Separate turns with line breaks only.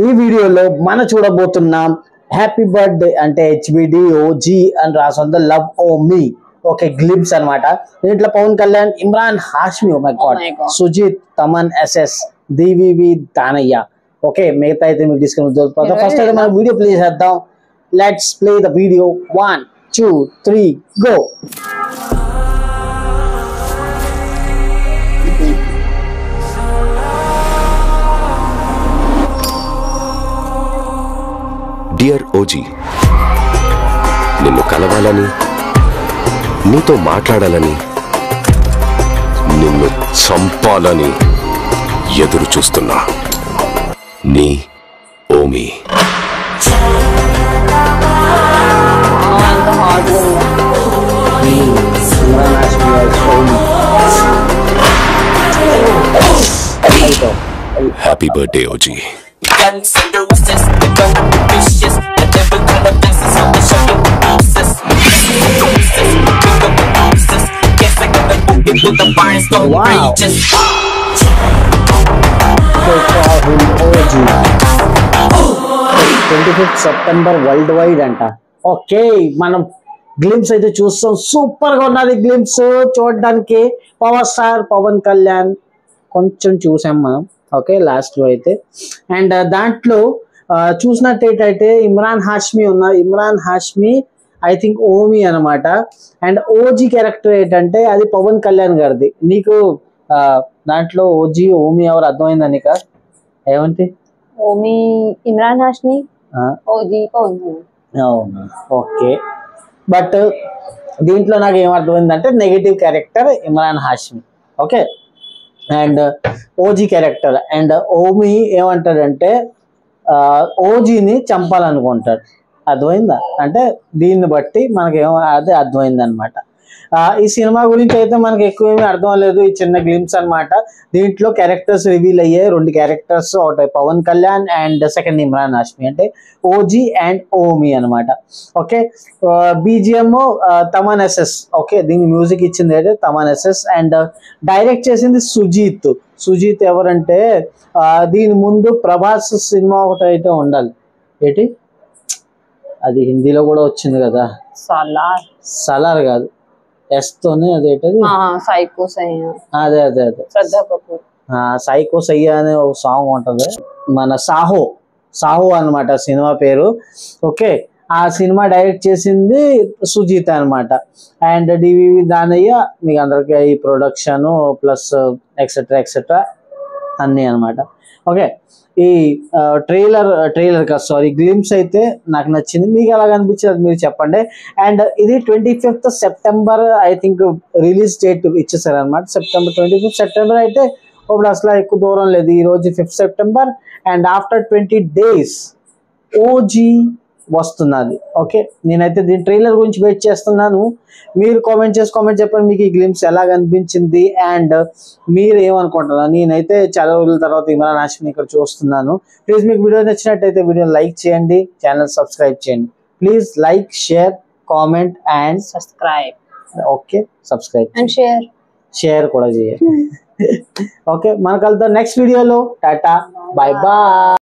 ఈ వీడియోలో మనం చూడబోతున్నాం హ్యాపీ బర్త్డే అంటే హెచ్బిడి ఓజీ అని రాసుంది love Omi okay glimpse అన్నమాట. దీంట్లో Pawan Kalyan, Imran Hashmi, oh my God, Sujeeth, Thaman S S, DVV Danayya. Okay మిగతా అయితే మీకు డిస్కౌంట్ దొరుకుతుంది. ఫస్ట్ అయితే మనం వీడియో ప్లే చేద్దాం. Let's play the video. 1 2 3 go.
Dear OG, నిన్ను కలవాలని, నీతో మాట్లాడాలని, నిన్ను చంపాలని ఎదురు చూస్తున్నా. నీ Omi. Happy birthday OG.
Wow. 25th September world wide అంట. ఓకే మనం గ్లిమ్స్ అయితే చూస్తాం. సూపర్ గా ఉన్నది గ్లిమ్స్ చూడడానికి. పవర్ స్టార్ పవన్ కళ్యాణ్ కొంచెం చూసాం మనం. ఓకే లాస్ట్ లో అయితే అండ్ దాంట్లో చూసినట్టయితే ఇమ్రాన్ హాష్మి ఉన్నారు. ఇమ్రాన్ హాష్మి ఐ థింక్ ఓమి అనమాట. అండ్ ఓజీ క్యారెక్టర్ ఏంటంటే అది పవన్ కళ్యాణ్ గారిది. నీకు దాంట్లో ఓజీ ఓమి ఎవరు అర్థమైందా నీకు? ఏమంటే
ఓమి ఇమ్రాన్ హాష్మి, ఓజీ పవన్ కళ్యాణ్.
అవును ఓకే. బట్ దీంట్లో నాకు ఏమర్థమైందంటే negative character Imran Hashmi. Okay and OG character and Omi ఏమంటాడంటే ఓజీని చంపాలనుకుంటాడు. అర్థమైందా? అంటే దీన్ని బట్టి మనకేమో అదే అర్థమైంది అనమాట. ఈ సినిమా గురించి అయితే మనకి ఎక్కువ ఏమీ అర్థం లేదు. ఈ చిన్న గ్లిమ్స్ అనమాట. దీంట్లో క్యారెక్టర్స్ రివీల్ అయ్యాయి. 2 క్యారెక్టర్స్, ఒకటి పవన్ కళ్యాణ్ అండ్ సెకండ్ ఇమ్రాన్ హాష్మి అంటే ఓజీ అండ్ ఓమి అనమాట. Okay BGM Thaman SS. Okay దీని మ్యూజిక్ ఇచ్చింది అయితే తమన్ ఎస్ఎస్ అండ్ డైరెక్ట్ చేసింది సుజీత్. సుజీత్ ఎవరంటే దీని ముందు ప్రభాస్ సినిమా ఒకటి అయితే ఉండాలి. ఏంటి అది హిందీలో కూడా వచ్చింది కదా, సలార్ కాదు ఎస్తోనే అదేంటది
సైకో సయ్య.
అదే అదే అదే
శ్రద్ధా కపూర్
సైకో సయ్య అనే ఒక సాంగ్ ఉంటది. మన సాహో సాహో అనమాట సినిమా పేరు. ఓకే ఆ సినిమా డైరెక్ట్ చేసింది సుజీత్ అనమాట. అండ్ డివివి దానయ్య మీకు అందరికి ఈ ప్రొడక్షన్ ప్లస్ ఎక్సెట్రా ఎక్సెట్రా అన్నీ అనమాట. ఓకే ఈ ట్రైలర్ కాదు సారీ గ్లిమ్స్ అయితే నాకు నచ్చింది. మీకు ఎలా అనిపించింది అది మీరు చెప్పండి. అండ్ ఇది 25th September I think release date ఇచ్చేసారు అనమాట. September 25th September అయితే ఇప్పుడు అసలు ఎక్కువ దూరం లేదు. ఈ రోజు 5th September and after 20 days OG వస్తున్నది. ఓకే నేనైతే దీని ట్రైలర్ గురించి వెయిట్ చేస్తున్నాను. మీరు కామెంట్ చెప్పండి మీకు ఈ గ్లిమ్స్ ఎలా అనిపించింది అండ్ మీరు ఏమనుకుంటున్నారు. నేనైతే చాలా రోజుల తర్వాత ఇమ్రాన్ హాష్మిని ఇక్కడ చూస్తున్నాను. ప్లీజ్ మీకు వీడియో నచ్చినట్టయితే వీడియోని లైక్ చేయండి, ఛానల్ సబ్స్క్రైబ్ చేయండి. Please like, share, comment and
subscribe.
Okay subscribe
and
share కూడా చేయండి. ఓకే మనకు వెళ్తాం నెక్స్ట్ వీడియోలో. Tata bye bye.